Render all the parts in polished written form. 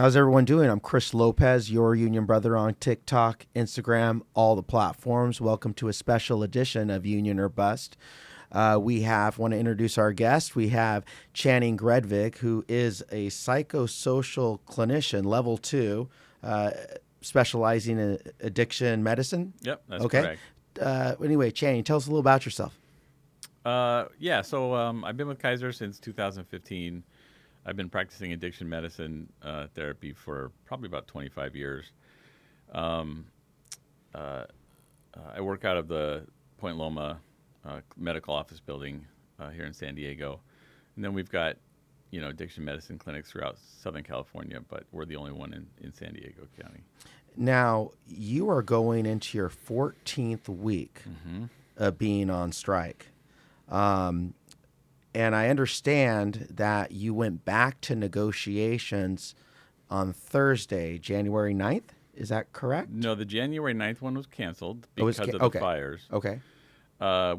How's everyone doing? I'm Chris Lopez, your union brother on TikTok, Instagram, all the platforms. Welcome to a special edition of Union or Bust. Want to introduce our guest. We have Channing Gredvig, who is a psychosocial clinician, level 2, specializing in addiction medicine. Yep, that's correct. Anyway, Channing, tell us a little about yourself. So I've been with Kaiser since 2015. I've been practicing addiction medicine therapy for probably about 25 years. I work out of the Point Loma medical office building here in San Diego. And then we've got, addiction medicine clinics throughout Southern California, but we're the only one in San Diego County. Now, you are going into your 14th week of being on strike. And I understand that you went back to negotiations on Thursday, January 9th. Is that correct? No, the January 9th one was canceled because of the fires. Okay.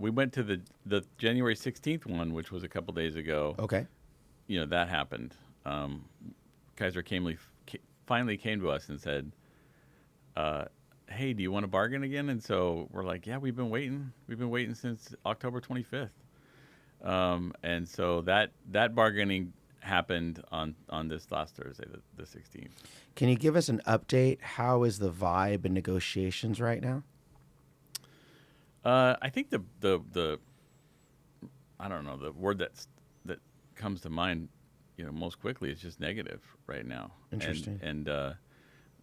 We went to the January 16th one, which was a couple days ago. Okay. That happened. Kaiser finally came to us and said, hey, do you want to bargain again? And so we're like, yeah, we've been waiting. We've been waiting since October 25th. And so that bargaining happened on this last Thursday, the 16th. Can you give us an update? How is the vibe in negotiations right now? I think the I don't know, the word that comes to mind, most quickly is just negative right now. Interesting. And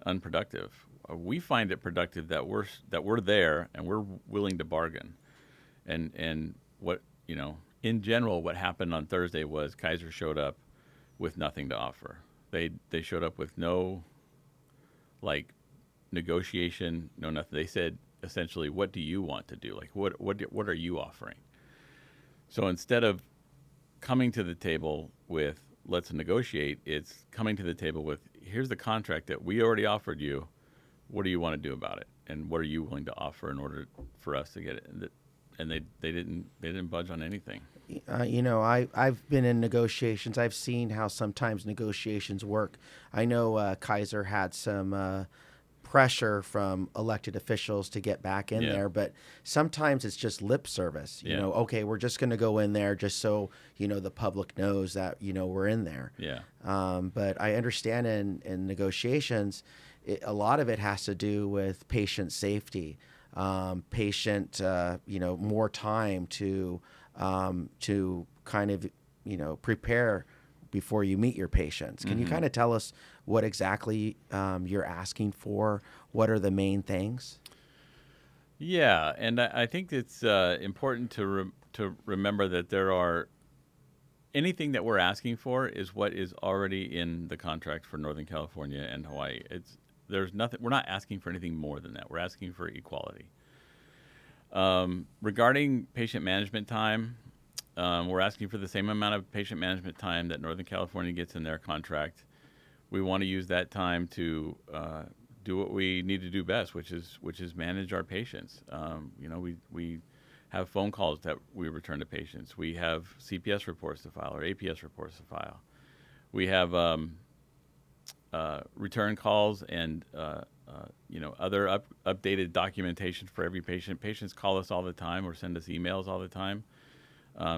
unproductive. We find it productive that we're there and we're willing to bargain. And what, in general, what happened on Thursday was Kaiser showed up with nothing to offer. They showed up with no, negotiation, no nothing. They said essentially, what do you want to do? Like, what are you offering? So instead of coming to the table with let's negotiate, it's coming to the table with here's the contract that we already offered you. What do you want to do about it? And what are you willing to offer in order for us to get it? And they didn't budge on anything. I've been in negotiations. I've seen how sometimes negotiations work. I know Kaiser had some pressure from elected officials to get back in there, but sometimes it's just lip service. Okay, we're just going to go in there just so the public knows that we're in there. Yeah. But I understand in negotiations, a lot of it has to do with patient safety. More time to kind of prepare before you meet your patients. Can you kind of tell us what exactly you're asking for? What are the main things? Yeah, and I think it's important to remember that there are anything that we're asking for is what is already in the contract for Northern California and Hawaii. There's nothing. We're not asking for anything more than that. We're asking for equality. Regarding patient management time, we're asking for the same amount of patient management time that Northern California gets in their contract. We want to use that time to do what we need to do best, which is manage our patients. We have phone calls that we return to patients. We have CPS reports to file or APS reports to file. We have return calls and other updated documentation for every patient. Patients call us all the time or send us emails all the time.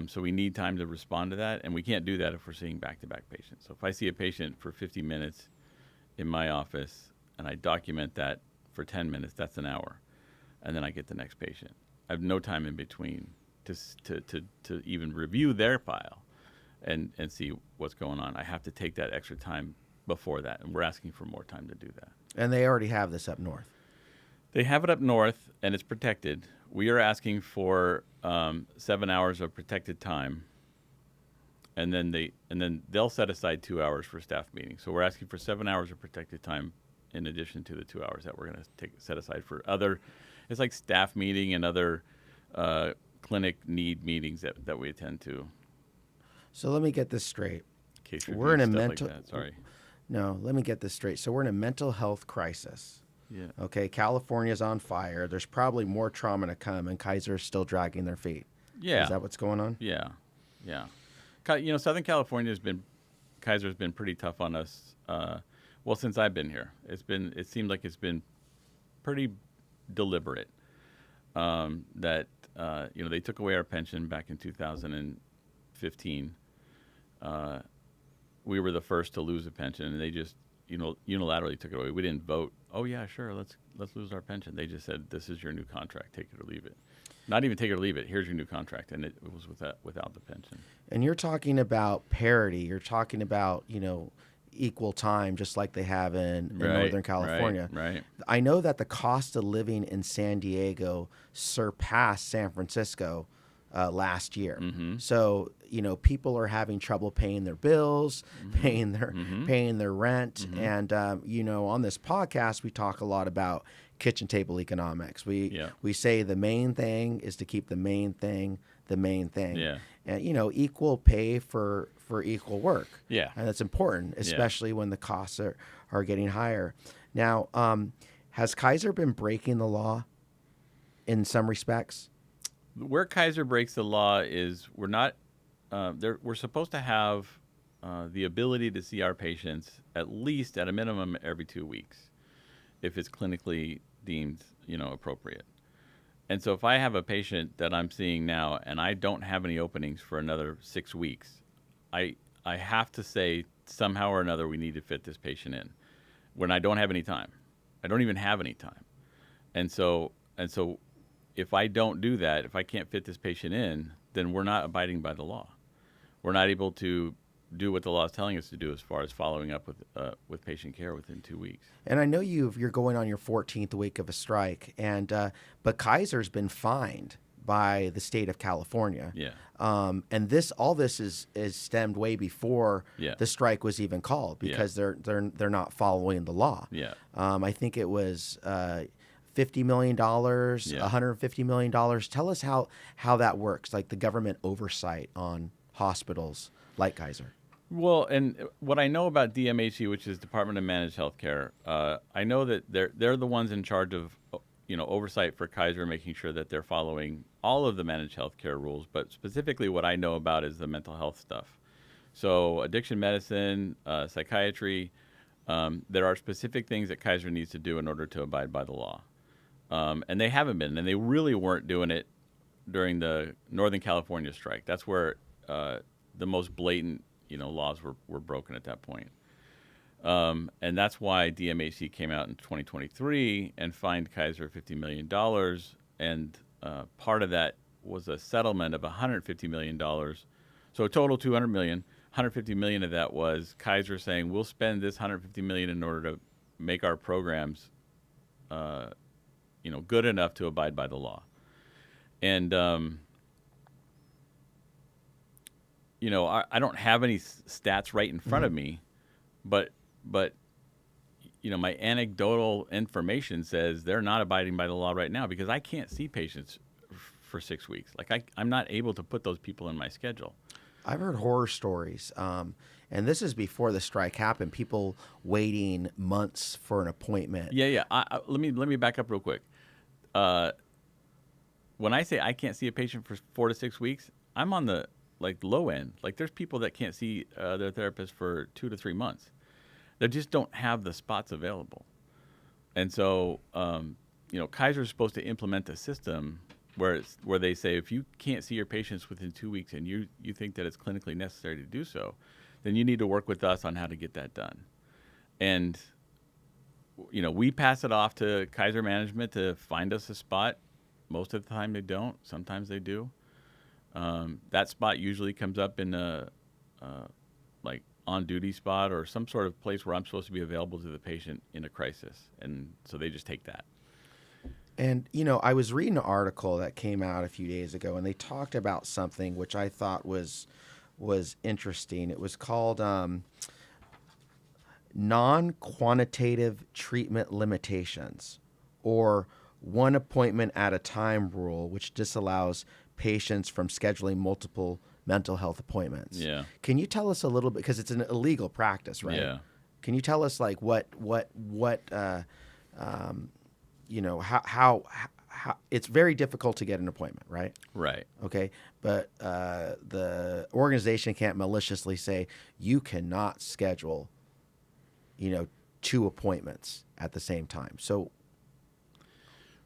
So we need time to respond to that, and we can't do that if we're seeing back-to-back patients. So if I see a patient for 50 minutes in my office and I document that for 10 minutes, that's an hour, and then I get the next patient. I have no time in between to even review their file and see what's going on. I have to take that extra time before that, and we're asking for more time to do that. And they already have this up north. They have it up north, and it's protected. We are asking for 7 hours of protected time, and then they'll set aside 2 hours for staff meetings. So we're asking for 7 hours of protected time in addition to the 2 hours that we're going to set aside for other. It's like staff meeting and other clinic need meetings that we attend to. So let me get this straight. Case We're in a stuff mental. Like that. Sorry. No, let me get this straight. So we're in a mental health crisis. Yeah. Okay, California's on fire. There's probably more trauma to come, and Kaiser's still dragging their feet. Yeah. Is that what's going on? Yeah. Southern California Kaiser's been pretty tough on us. Well, since I've been here, it seemed like it's been pretty deliberate. That they took away our pension back in 2015. We were the first to lose a pension, and they just unilaterally took it away. We didn't vote. Oh yeah, sure, let's lose our pension. They just said, this is your new contract, take it or leave it. Not even take it or leave it. Here's your new contract, and it was without the pension. And you're talking about parity. You're talking about equal time, just like they have in Northern California. Right. I know that the cost of living in San Diego surpassed San Francisco last year. Mm-hmm. So people are having trouble paying their bills, Mm-hmm. paying their rent, Mm-hmm. and on this podcast we talk a lot about kitchen table economics. We say the main thing is to keep the main thing the main thing. Yeah. And equal pay for equal work. Yeah. And that's important, especially when the costs are getting higher. Now, has Kaiser been breaking the law in some respects? Where Kaiser breaks the law is we're not. We're supposed to have the ability to see our patients at least at a minimum every 2 weeks, if it's clinically deemed appropriate. And so if I have a patient that I'm seeing now and I don't have any openings for another 6 weeks, I have to say somehow or another we need to fit this patient in when I don't have any time. I don't even have any time. And so if I don't do that, if I can't fit this patient in, then we're not abiding by the law. We're not able to do what the law is telling us to do as far as following up with patient care within 2 weeks. And I know you're going on your 14th week of a strike, but Kaiser's been fined by the state of California. Yeah. And all this is stemmed way before the strike was even called, because they're not following the law. Yeah. I think it was $50 million, $150 million. Tell us how that works, like the government oversight on hospitals like Kaiser. Well, and what I know about DMHC, which is Department of Managed Healthcare, I know that they're the ones in charge of oversight for Kaiser, making sure that they're following all of the managed healthcare rules. But specifically, what I know about is the mental health stuff. So addiction medicine, psychiatry. There are specific things that Kaiser needs to do in order to abide by the law, and they haven't been, and they really weren't doing it during the Northern California strike. That's where the most blatant laws were broken at that point. And that's why DMHC came out in 2023 and fined Kaiser $50 million. And part of that was a settlement of $150 million. So a total $200 million. $150 million of that was Kaiser saying, we'll spend this $150 million in order to make our programs good enough to abide by the law. And I don't have any stats right in front of me, but my anecdotal information says they're not abiding by the law right now, because I can't see patients for 6 weeks. Like I'm not able to put those people in my schedule. I've heard horror stories, and this is before the strike happened. People waiting months for an appointment. Yeah. Let me back up real quick. When I say I can't see a patient for 4 to 6 weeks, I'm on the low end. There's people that can't see their therapist for 2 to 3 months. They just don't have the spots available. And so, Kaiser is supposed to implement a system where they say, if you can't see your patients within 2 weeks and you think that it's clinically necessary to do so, then you need to work with us on how to get that done. And, we pass it off to Kaiser management to find us a spot. Most of the time they don't. Sometimes they do. That spot usually comes up in a on-duty spot or some sort of place where I'm supposed to be available to the patient in a crisis, and so they just take that. And I was reading an article that came out a few days ago, and they talked about something which I thought was interesting. It was called non-quantitative treatment limitations, or one appointment at a time rule, which disallows patients from scheduling multiple mental health appointments. Yeah. Can you tell us a little bit, because it's an illegal practice, right? Yeah. Can you tell us how it's very difficult to get an appointment, right? Right. Okay. But the organization can't maliciously say you cannot schedule, 2 appointments at the same time. So,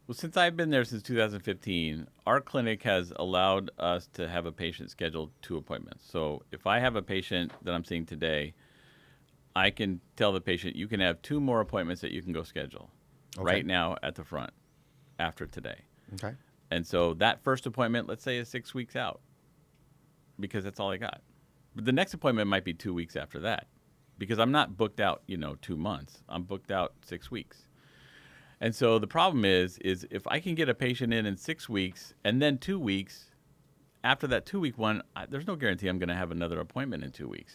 Well, since I've been there since 2015, our clinic has allowed us to have a patient schedule 2 appointments. So if I have a patient that I'm seeing today, I can tell the patient, you can have 2 more appointments that you can go schedule right now at the front after today. okay. And so that first appointment, let's say, is 6 weeks out because that's all I got. But the next appointment might be 2 weeks after that because I'm not booked out, 2 months. I'm booked out 6 weeks. And so the problem is if I can get a patient in 6 weeks and then 2 weeks, after that 2-week one, there's no guarantee I'm going to have another appointment in 2 weeks,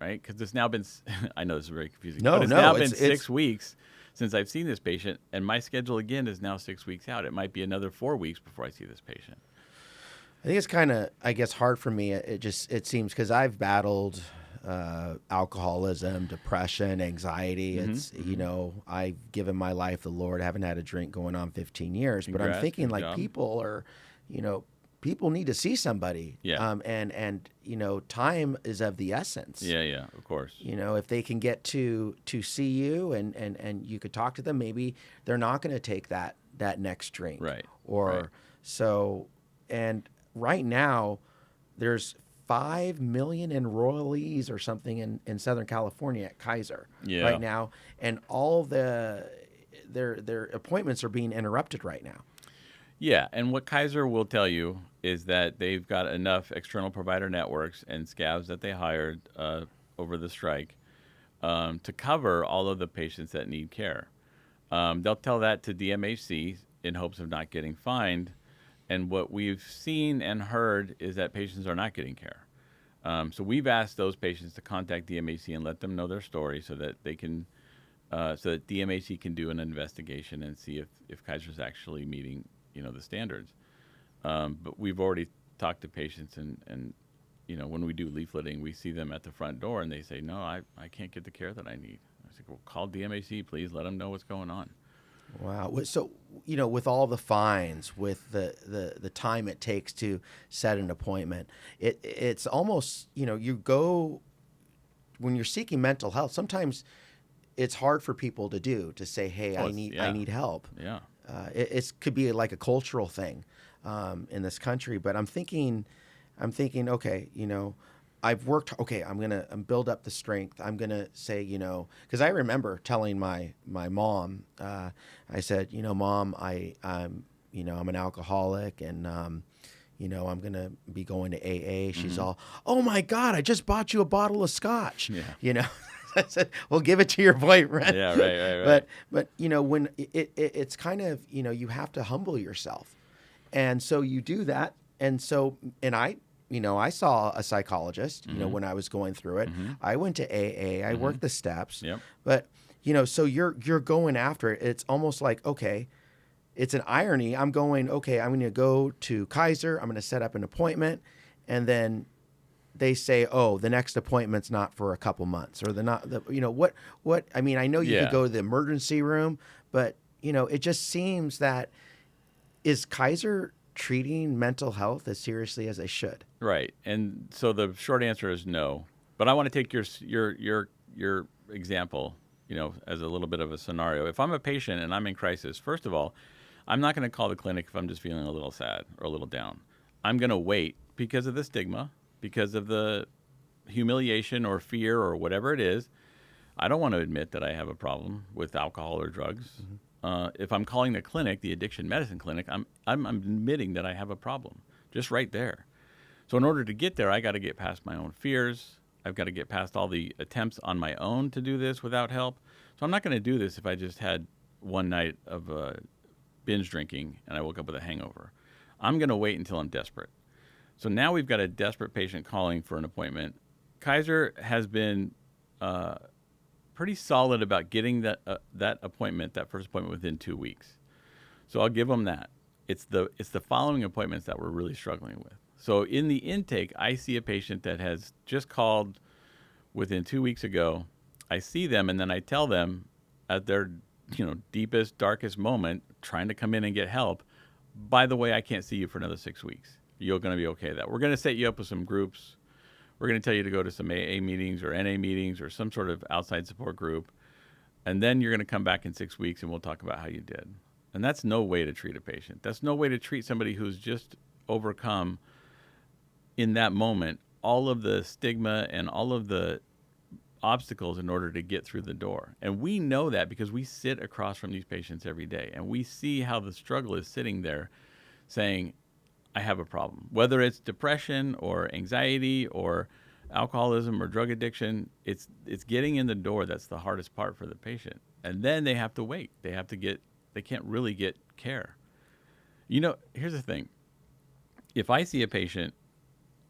right? Because it's now been, I know this is very confusing, but it's now been 6 weeks since I've seen this patient, and my schedule again is now 6 weeks out. It might be another 4 weeks before I see this patient. I think it's kind of, I guess, hard for me. It seems because I've battled alcoholism, depression, anxiety. It's, I've given my life to the Lord. I haven't had a drink going on 15 years, but I'm thinking like people are, people need to see somebody. Yeah. And time is of the essence. Yeah, of course. If they can get to see you and you could talk to them, maybe they're not going to take that next drink. Right. So, and right now there's 5 million enrollees or something in Southern California at Kaiser right now. And all their appointments are being interrupted right now. Yeah, and what Kaiser will tell you is that they've got enough external provider networks and scabs that they hired over the strike to cover all of the patients that need care. They'll tell that to DMHC in hopes of not getting fined. And what we've seen and heard is that patients are not getting care. So we've asked those patients to contact DMHC and let them know their story so that they can, so that DMHC can do an investigation and see if Kaiser's actually meeting, the standards. But we've already talked to patients and when we do leafleting, we see them at the front door and they say, no, I can't get the care that I need. I say, well, call DMHC, please. Let them know what's going on. Wow. So, with all the fines, with the time it takes to set an appointment, it's almost, you go, when you're seeking mental health, sometimes it's hard for people to say, hey, I need help. Yeah. It could be like a cultural thing in this country, but I'm thinking, okay, I've worked, okay, I'm going to build up the strength. I'm going to say, because I remember telling my mom, I said, Mom, I'm an alcoholic and, I'm going to be going to AA. She's all, oh my God, I just bought you a bottle of scotch. Yeah. I said, well, give it to your boyfriend. Yeah, right. But when it's kind of, you have to humble yourself. And so you do that. And I saw a psychologist, when I was going through it. I went to AA. I worked the steps. Yep. But, so you're going after it. It's almost like, okay, it's an irony. I'm going, okay, I'm going to go to Kaiser. I'm going to set up an appointment. And then they say, oh, the next appointment's not for a couple months or what, I mean, I know you could go to the emergency room, but, it just seems that is Kaiser treating mental health as seriously as they should? Right. And so the short answer is no. But I want to take your example, as a little bit of a scenario. If I'm a patient and I'm in crisis, first of all, I'm not going to call the clinic if I'm just feeling a little sad or a little down. I'm going to wait because of the stigma, because of the humiliation or fear or whatever it is. I don't want to admit that I have a problem with alcohol or drugs. If I'm calling the clinic, the addiction medicine clinic, I'm admitting that I have a problem just right there. So in order to get there, I got to get past my own fears. I've got to get past all the attempts on my own to do this without help. So I'm not going to do this if I just had one night of binge drinking and I woke up with a hangover. I'm going to wait until I'm desperate. So now we've got a desperate patient calling for an appointment. Kaiser has been pretty solid about getting that appointment, that first appointment, within 2 weeks. So I'll give them that. It's the following appointments that we're really struggling with. So in the intake, I see a patient that has just called within 2 weeks ago. I see them and then I tell them at their deepest, darkest moment, trying to come in and get help, by the way, I can't see you for another 6 weeks. You're going to be okay. We're going to set you up with some groups. We're going to tell you to go to some AA meetings or NA meetings or some sort of outside support group. And then you're going to come back in 6 weeks and we'll talk about how you did. And that's no way to treat a patient. That's no way to treat somebody who's just overcome in that moment all of the stigma and all of the obstacles in order to get through the door. And we know that because we sit across from these patients every day and we see how the struggle is sitting there saying, I have a problem. Whether it's depression or anxiety or alcoholism or drug addiction, it's getting in the door that's the hardest part for the patient. And then they have to wait. They can't really get care. You know, here's the thing. If I see a patient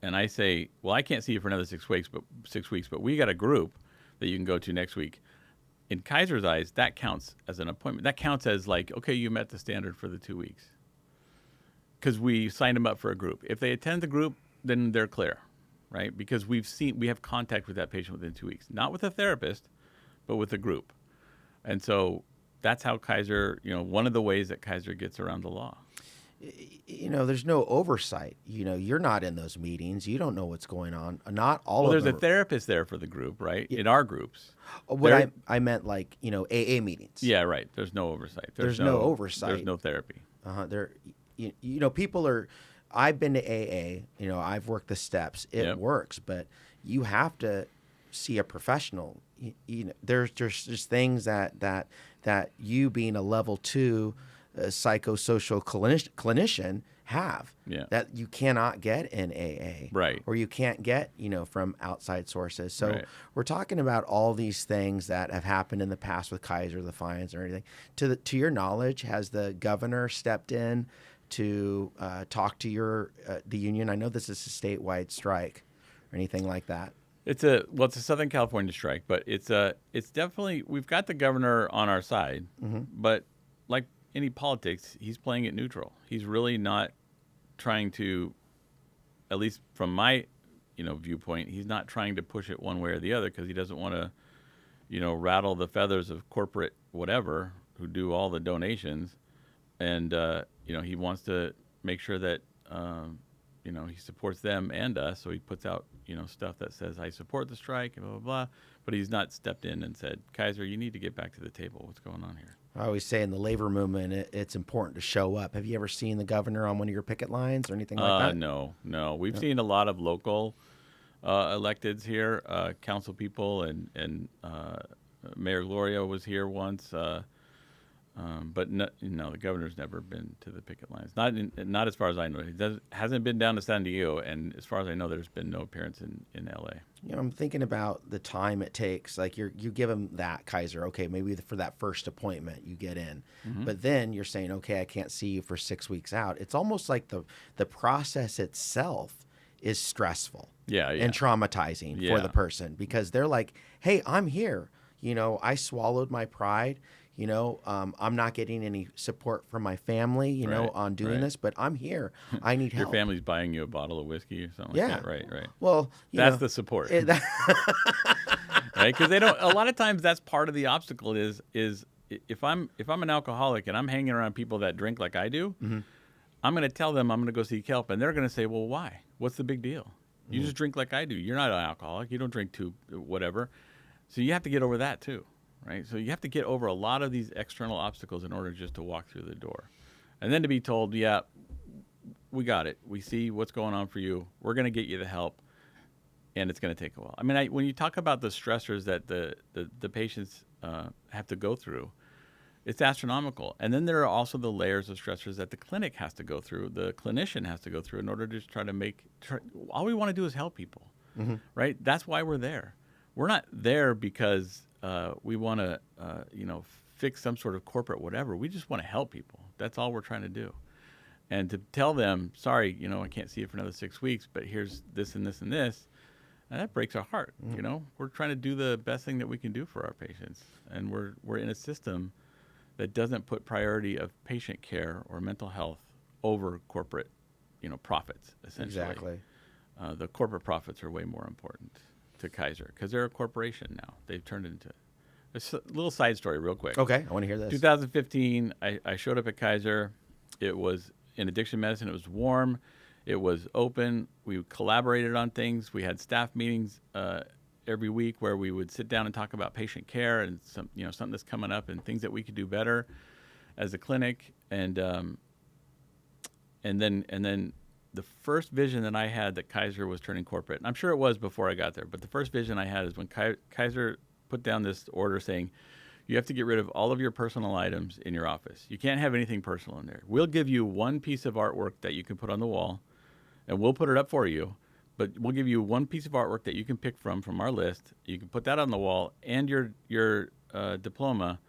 and I say, well, I can't see you for another 6 weeks, but we got a group that you can go to next week. In Kaiser's eyes, that counts as an appointment. That counts as like, okay, you met the standard for the 2 weeks. Because we signed them up for a group. If they attend the group, then they're clear, right? Because we have contact with that patient within 2 weeks. Not with a therapist, but with a group. And so that's how Kaiser, one of the ways that Kaiser gets around the law. There's no oversight. You're not in those meetings. You don't know what's going on. Not all of them. There's a therapist there for the group, right? In our groups. What I meant like, AA meetings. Yeah, right. There's no oversight. There's no oversight. There's no therapy. People are, I've been to AA, I've worked the steps. It works, but you have to see a professional. There's just things that you being a level 2 psychosocial clinician have that you cannot get in AA, right? Or you can't get, from outside sources. So we're talking about all these things that have happened in the past with Kaiser, the fines or anything. To your knowledge, has the governor stepped in to talk to the union? I know this is a statewide strike or anything like that. It's a Southern California strike, but it's definitely, we've got the governor on our side, but like any politics, he's playing it neutral. He's really not trying to, at least from my, viewpoint, he's not trying to push it one way or the other because he doesn't want to, rattle the feathers of corporate whatever who do all the donations. And, he wants to make sure that, he supports them and us. So he puts out, stuff that says, I support the strike and blah, blah, blah. But he's not stepped in and said, Kaiser, you need to get back to the table. What's going on here? I always say in the labor movement, it's important to show up. Have you ever seen the governor on one of your picket lines or anything like that? No. We've seen a lot of local electeds here, council people, and Mayor Gloria was here once. But the governor's never been to the picket lines. Not as far as I know. He hasn't been down to San Diego, and as far as I know, there's been no appearance in L.A. I'm thinking about the time it takes. Like you give him that, Kaiser. Okay, maybe for that first appointment you get in, but then you're saying, okay, I can't see you for 6 weeks out. It's almost like the process itself is stressful, and traumatizing for the person because they're like, hey, I'm here. I swallowed my pride. I'm not getting any support from my family, on doing this, but I'm here. I need help. Your family's buying you a bottle of whiskey or something like that, right? Well, that's the support, right? Because they don't. A lot of times, that's part of the obstacle. Is if I'm an alcoholic and I'm hanging around people that drink like I do, I'm going to tell them I'm going to go seek help, and they're going to say, well, why? What's the big deal? You just drink like I do. You're not an alcoholic. You don't drink too, whatever. So you have to get over that too. Right, so you have to get over a lot of these external obstacles in order just to walk through the door, and then to be told, "Yeah, we got it. We see what's going on for you. We're going to get you the help, and it's going to take a while." I mean, when you talk about the stressors that the patients have to go through, it's astronomical. And then there are also the layers of stressors that the clinic has to go through, the clinician has to go through in order to just try to all we want to do is help people, right? That's why we're there. We're not there because we want to, fix some sort of corporate whatever. We just want to help people. That's all we're trying to do. And to tell them, sorry, I can't see you for another 6 weeks, but here's this and this and this, and that breaks our heart. We're trying to do the best thing that we can do for our patients, and we're in a system that doesn't put priority of patient care or mental health over corporate, profits. Essentially, exactly. The corporate profits are way more important to Kaiser because they're a corporation now. They've turned into a little side story real quick. Okay, I want to hear this. 2015, I showed up at Kaiser. It was in addiction medicine. It was warm. It was open. We collaborated on things. We had staff meetings every week where we would sit down and talk about patient care and something that's coming up and things that we could do better as a clinic. And then the first vision that I had that Kaiser was turning corporate, and I'm sure it was before I got there, but the first vision I had is when Kaiser put down this order saying, you have to get rid of all of your personal items in your office. You can't have anything personal in there. We'll give you one piece of artwork that you can put on the wall, and we'll put it up for you. But we'll give you one piece of artwork that you can pick from our list. You can put that on the wall and your diploma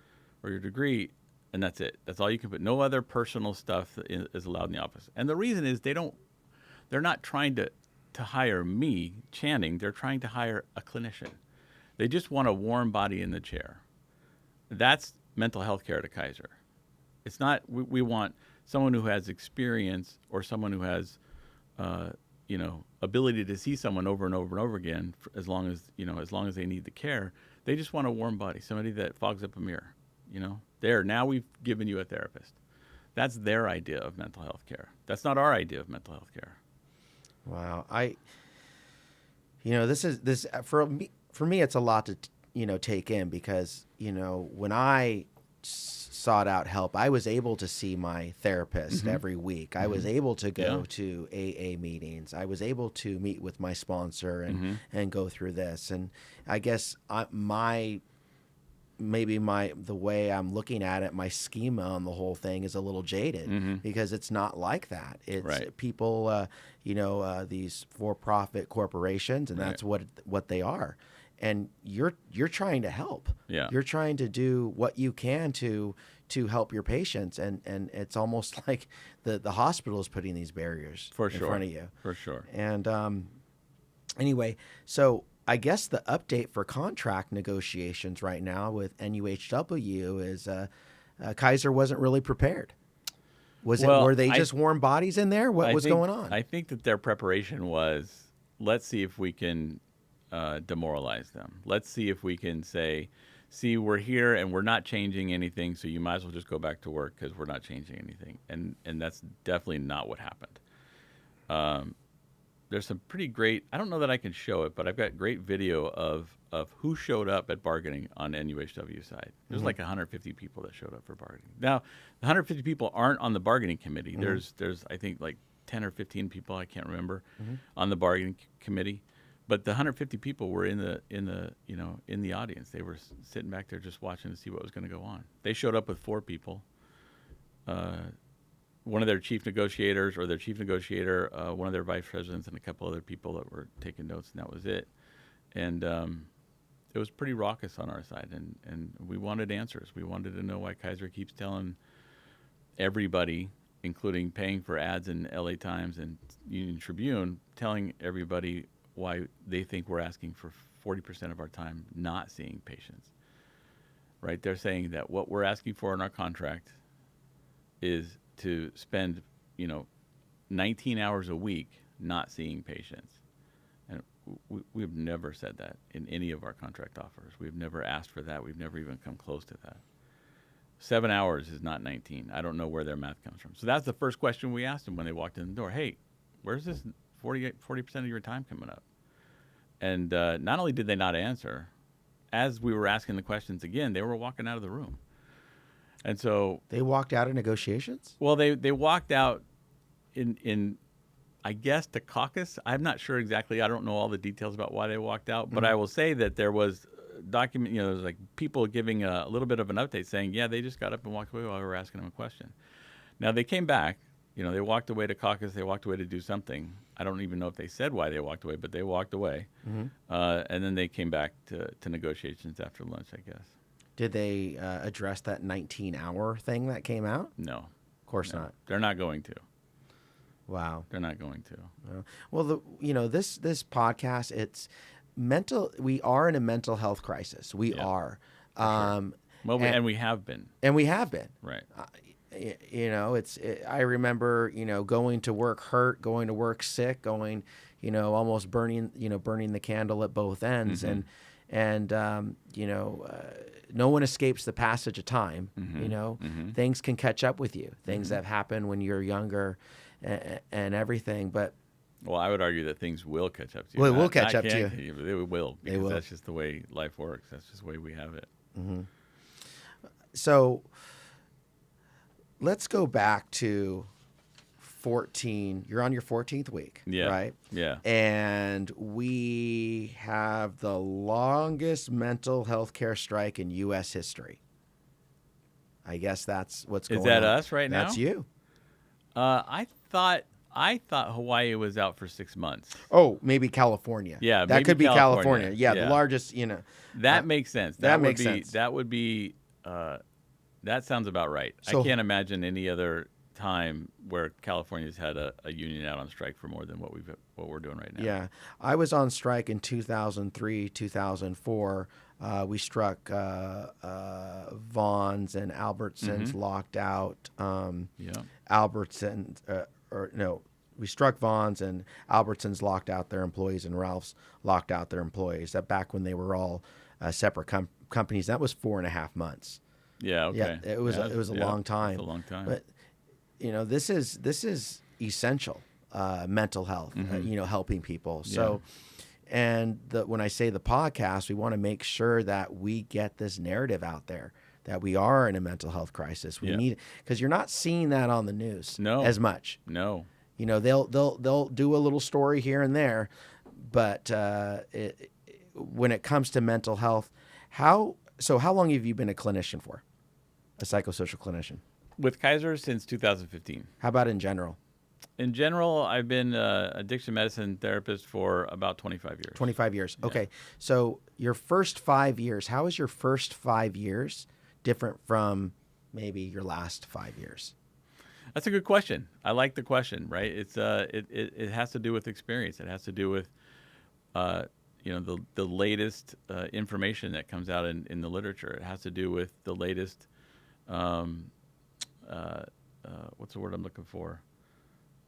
or your degree, and that's it. That's all you can put. No other personal stuff is allowed in the office. And the reason is they're not trying to hire me, Channing. They're trying to hire a clinician. They just want a warm body in the chair. That's mental health care to Kaiser. It's not, we want someone who has experience or someone who has, ability to see someone over and over and over again as long as they need the care. They just want a warm body, somebody that fogs up a mirror. Now we've given you a therapist. That's their idea of mental health care. That's not our idea of mental health care. Wow. This for me, it's a lot to take in because, when I sought out help, I was able to see my therapist every week. I was able to go to AA meetings. I was able to meet with my sponsor and go through this. And I guess the way I'm looking at it, my schema on the whole thing is a little jaded because it's not like that. It's people, these for-profit corporations, and that's what they are. And you're trying to help. Yeah. You're trying to do what you can to help your patients, and it's almost like the hospital is putting these barriers in front of you. For sure. And anyway, so I guess the update for contract negotiations right now with NUHW is Kaiser wasn't really prepared. Were they just warm bodies in there? What was going on? I think that their preparation was, let's see if we can demoralize them. Let's see if we can say, see, we're here and we're not changing anything, so you might as well just go back to work because we're not changing anything. And that's definitely not what happened. There's some pretty great, I don't know that I can show it, but I've got great video of who showed up at bargaining on the NUHW side. There's like 150 people that showed up for bargaining. Now, the 150 people aren't on the bargaining committee. There's I think like 10 or 15 people, I can't remember, on the bargaining committee. But the 150 people were in the audience. They were sitting back there just watching to see what was going to go on. They showed up with 4 people. One of their chief negotiators, or their chief negotiator, one of their vice presidents, and a couple other people that were taking notes, and that was it. And it was pretty raucous on our side, and we wanted answers. We wanted to know why Kaiser keeps telling everybody, including paying for ads in LA Times and Union Tribune, telling everybody why they think we're asking for 40% of our time not seeing patients. Right? They're saying that what we're asking for in our contract is to spend, 19 hours a week not seeing patients. And we've never said that in any of our contract offers. We've never asked for that. We've never even come close to that. 7 hours is not 19. I don't know where their math comes from. So that's the first question we asked them when they walked in the door. Hey, where's this 40% of your time coming up? And not only did they not answer, as we were asking the questions again, they were walking out of the room. And so they walked out of negotiations? Well, they walked out in I guess the caucus. I'm not sure exactly. I don't know all the details about why they walked out, but I will say that there was document, there was like people giving a little bit of an update saying, yeah, they just got up and walked away while we were asking them a question. Now they came back. They walked away to caucus. They walked away to do something. I don't even know if they said why they walked away, but they walked away. And then they came back to negotiations after lunch, I guess. Did they address that 19-hour thing that came out? No. Of course not. They're not going to. Wow. They're not going to. Well, this podcast, it's mental. We are in a mental health crisis. We are. Sure. Well, and we have been. And we have been. Right. I remember, going to work hurt, going to work sick, going, almost burning the candle at both ends. And no one escapes the passage of time. Things can catch up with you, things that happen when you're younger and everything. But Well, I would argue that things will catch up to you. Well, it will Not catch up to can you. catch but it will, because will. that's just the way life works. That's just the way we have it. So let's go back to 14. You're on your 14th week, Yeah. right? Yeah. And we have the longest mental health care strike in U.S. history. I guess that's what's going on. Is that us right now? That's you. I thought Hawaii was out for 6 months. Oh, maybe California. Yeah, that maybe could be California. California. Yeah, Yeah. the largest, That makes sense. that would makes be, sense. That would be. That sounds about right. So- I can't imagine any other time where California's had a union out on strike for more than what we're doing right now. Yeah. I was on strike in 2003, 2004. We struck Vaughn's and Albertsons locked out. Albertsons, we struck Vaughn's and Albertsons locked out their employees and Ralph's locked out their employees. That back when they were all separate companies. That was 4.5 months. Yeah. Okay. Yeah, it was a long time. It's a long time. But this is essential mental health. Helping people. So, and when I say the podcast, we want to make sure that we get this narrative out there that we are in a mental health crisis. We need, because you're not seeing that on the news as much. No. They'll do a little story here and there, but when it comes to mental health, how long have you been a clinician for? A psychosocial clinician? With Kaiser since 2015. How about in general? In general, I've been an addiction medicine therapist for about 25 years. 25 years. Okay. So your first 5 years, how is your first 5 years different from maybe your last 5 years? That's a good question. I like the question, right? It's it has to do with experience. It has to do with the latest information that comes out in the literature. It has to do with the latest what's the word I'm looking for?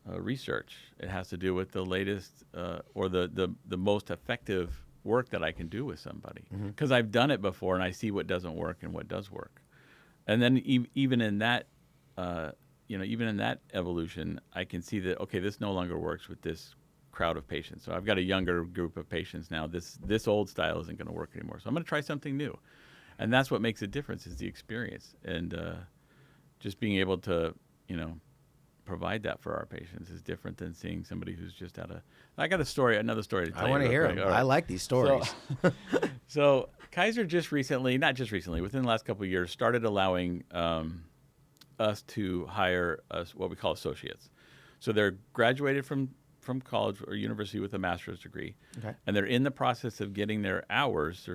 Research. It has to do with the latest or the most effective work that I can do with somebody, because I've done it before and I see what doesn't work and what does work. And then even in that even in that evolution, I can see that, okay, this no longer works with this crowd of patients. So I've got a younger group of patients now. This old style isn't going to work anymore. So I'm going to try something new. And that's what makes a difference, is the experience. And just being able to, provide that for our patients is different than seeing somebody who's just I got another story to tell you. I want to hear them. Right. I like these stories. So Kaiser not just recently, within the last couple of years, started allowing us to hire what we call associates. So they're graduated from college or university with a master's degree, and they're in the process of getting their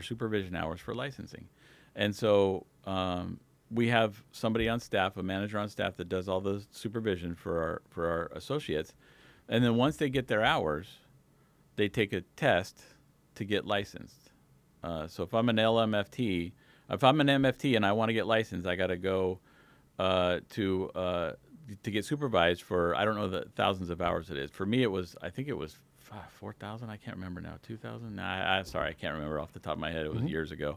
supervision hours for licensing. And so we have somebody on staff, a manager on staff, that does all the supervision for our associates. And then once they get their hours, they take a test to get licensed. So if I'm an MFT and I want to get licensed, I got to go to get supervised for, I don't know the thousands of hours it is. For me, I think it was 4,000. I can't remember now. 2,000? Sorry, I can't remember off the top of my head. It was years ago.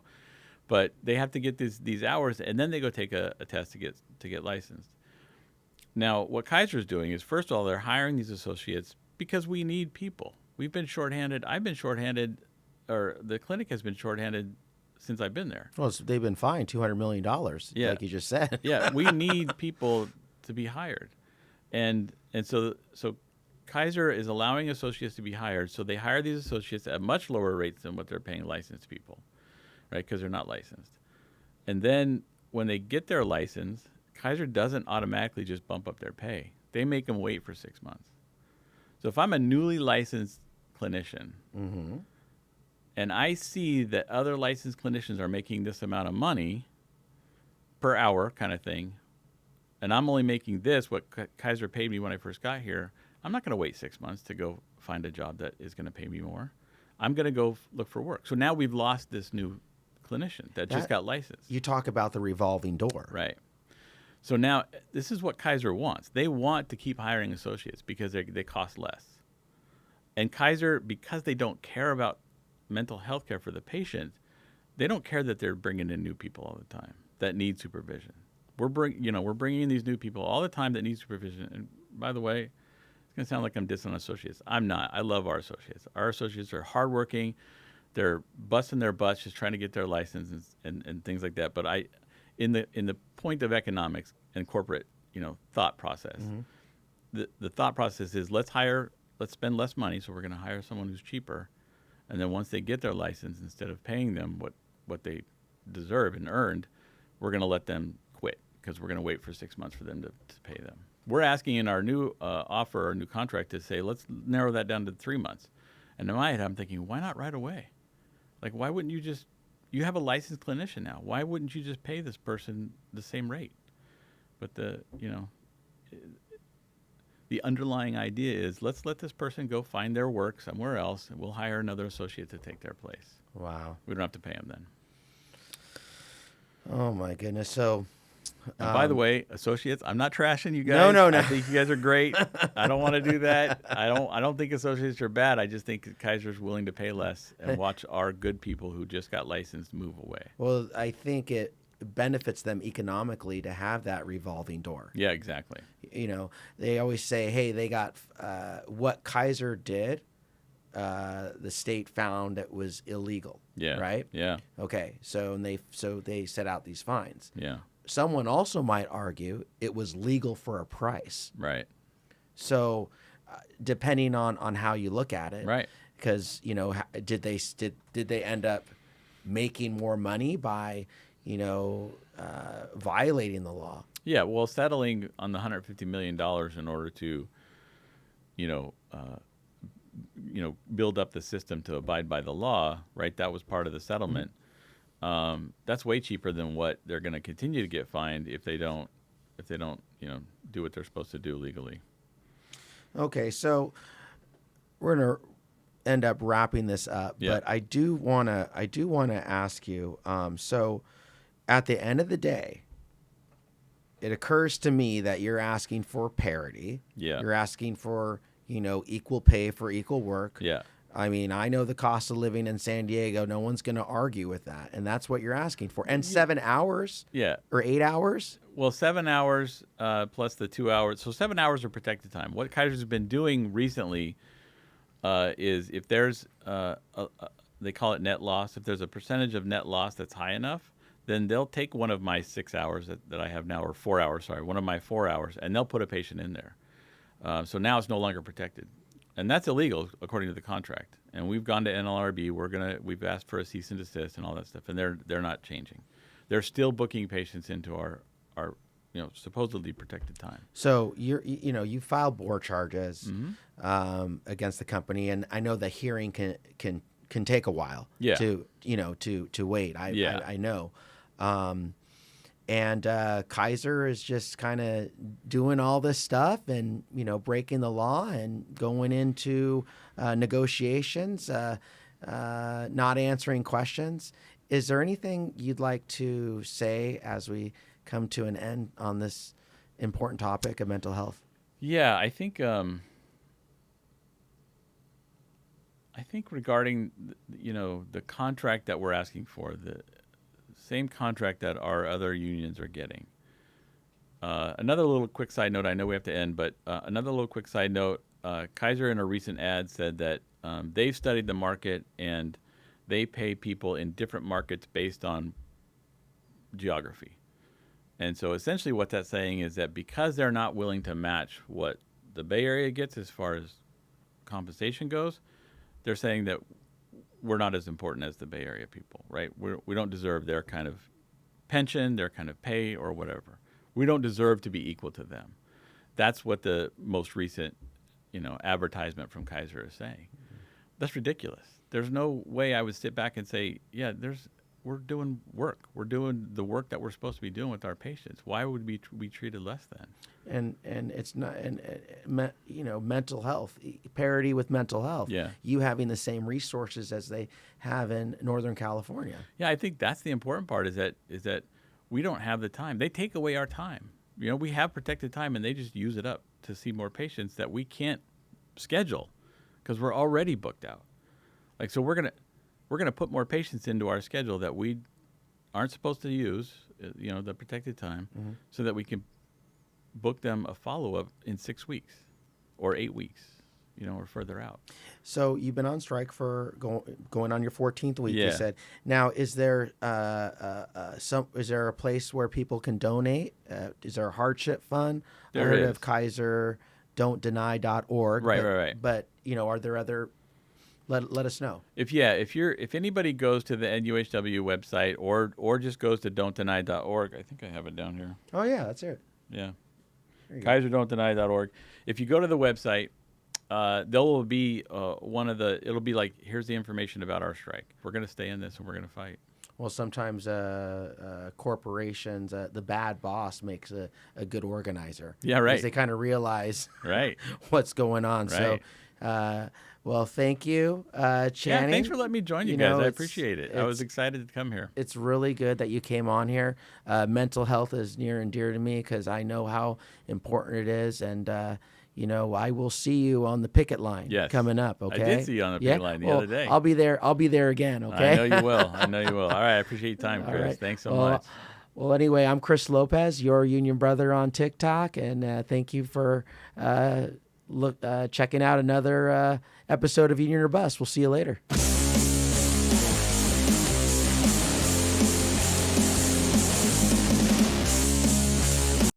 But they have to get these hours, and then they go take a test to get licensed. Now, what Kaiser is doing is, first of all, they're hiring these associates because we need people. We've been shorthanded. I've been shorthanded, or the clinic has been shorthanded since I've been there. Well, they've been fined $200 million, like you just said. Yeah, we need people to be hired, and so Kaiser is allowing associates to be hired. So they hire these associates at much lower rates than what they're paying licensed people, right? Because they're not licensed. And then when they get their license, Kaiser doesn't automatically just bump up their pay. They make them wait for 6 months. So if I'm a newly licensed clinician, and I see that other licensed clinicians are making this amount of money per hour kind of thing, and I'm only making what Kaiser paid me when I first got here, I'm not going to wait 6 months to go find a job that is going to pay me more. I'm going to go look for work. So now we've lost this new clinician that just got licensed. You talk about the revolving door. Right. So now this is what Kaiser wants. They want to keep hiring associates because they cost less. And Kaiser, because they don't care about mental health care for the patient, they don't care that they're bringing in new people all the time that need supervision. We're bringing in these new people all the time that need supervision. And by the way, it's going to sound like I'm dissing on associates. I'm not. I love our associates. Our associates are hardworking. They're busting their butts just trying to get their license and things like that. But in the point of economics and corporate, thought process, the thought process is let's spend less money, so we're going to hire someone who's cheaper, and then once they get their license, instead of paying them what they deserve and earned, we're going to let them quit because we're going to wait for 6 months for them to pay them. We're asking in our new offer, our new contract, to say let's narrow that down to 3 months. And in my head, I'm thinking, why not right away? Like, why wouldn't you have a licensed clinician now. Why wouldn't you just pay this person the same rate? But the underlying idea is let's let this person go find their work somewhere else, and we'll hire another associate to take their place. Wow. We don't have to pay them then. Oh my goodness. So, and by the way, associates, I'm not trashing you guys. No. I think you guys are great. I don't want to do that. I don't think associates are bad. I just think Kaiser's willing to pay less and watch our good people who just got licensed move away. Well, I think it benefits them economically to have that revolving door. Yeah, exactly. They always say, hey, they got what Kaiser did. The state found it was illegal. Yeah. Right. Yeah. Okay. So they set out these fines. Yeah. Someone also might argue it was legal for a price. Right. So, depending on how you look at it, right? Because did they end up making more money by violating the law? Yeah. Well, settling on the $150 million in order to, build up the system to abide by the law, right? That was part of the settlement. Mm-hmm. That's way cheaper than what they're going to continue to get fined if they don't, do what they're supposed to do legally. Okay, so we're gonna end up wrapping this up, but I do wanna ask you. So, at the end of the day, it occurs to me that you're asking for parity. Yeah. You're asking for equal pay for equal work. Yeah. I mean, I know the cost of living in San Diego. No one's going to argue with that. And that's what you're asking for. And 7 hours? Yeah. Or 8 hours? Well, 7 hours plus the 2 hours. So 7 hours are protected time. What Kaiser's been doing recently is if there's, they call it net loss, if there's a percentage of net loss that's high enough, then they'll take one of my 6 hours that I have now, or 4 hours, sorry, one of my 4 hours, and they'll put a patient in there. So now it's no longer protected. And that's illegal according to the contract. And we've gone to NLRB. We've asked for a cease and desist and all that stuff, and they're not changing. They're still booking patients into our supposedly protected time. So you filed board charges against the company, and I know the hearing can take a while. Yeah. To wait. I know. And Kaiser is just kind of doing all this stuff and, breaking the law and going into negotiations, not answering questions. Is there anything you'd like to say as we come to an end on this important topic of mental health? Yeah, I think regarding, the contract that we're asking for, the same contract that our other unions are getting. Another little quick side note, I know we have to end, but another little quick side note, Kaiser in a recent ad said that they've studied the market and they pay people in different markets based on geography. And so essentially what that's saying is that because they're not willing to match what the Bay Area gets as far as compensation goes, they're saying that we're not as important as the Bay Area people, right? We don't deserve their kind of pension, their kind of pay, or whatever. We don't deserve to be equal to them. That's what the most recent, advertisement from Kaiser is saying. Mm-hmm. That's ridiculous. There's no way I would sit back and say, yeah, we're doing work. We're doing the work that we're supposed to be doing with our patients. Why would we be treated less than? And it's not, mental health, parity with mental health. Yeah. You having the same resources as they have in Northern California. Yeah, I think that's the important part is that we don't have the time. They take away our time. We have protected time and they just use it up to see more patients that we can't schedule because we're already booked out. Like, so we're going to put more patients into our schedule that we aren't supposed to use, the protected time, so that we can book them a follow-up in 6 weeks. Mm-hmm. 8 weeks, or further out. So you've been on strike for going on your 14th week. You Yeah. said. Now, is there is there a place where people can donate? Is there a hardship fund? I There heard is. of Kaiser don'tdeny.org. Right. But are there other? Let us know. If anybody goes to the NUHW website or just goes to don'tdeny.org, I think I have it down here. Oh yeah, that's it. Yeah. There you go. KaiserDon'tDeny.org. If you go to the website, there will be it'll be like, here's the information about our strike. We're going to stay in this and we're going to fight. Well, sometimes corporations, the bad boss makes a good organizer. Yeah, right. Because they kind of realize Right. what's going on. Right. So, well, thank you, Channing. Yeah, thanks for letting me join you guys. I it's- appreciate it. I was excited to come here. It's really good that you came on here. Mental health is near and dear to me because I know how important it is. And, I will see you on the picket line coming up, okay? I did see you on the picket line the other day. I'll be there. I'll be there again, okay? I know you will. All right, I appreciate your time, Chris. right. Thanks so much. Well, anyway, I'm Chris Lopez, your union brother on TikTok, and thank you for checking out another episode of Union or Bust. We'll see you later.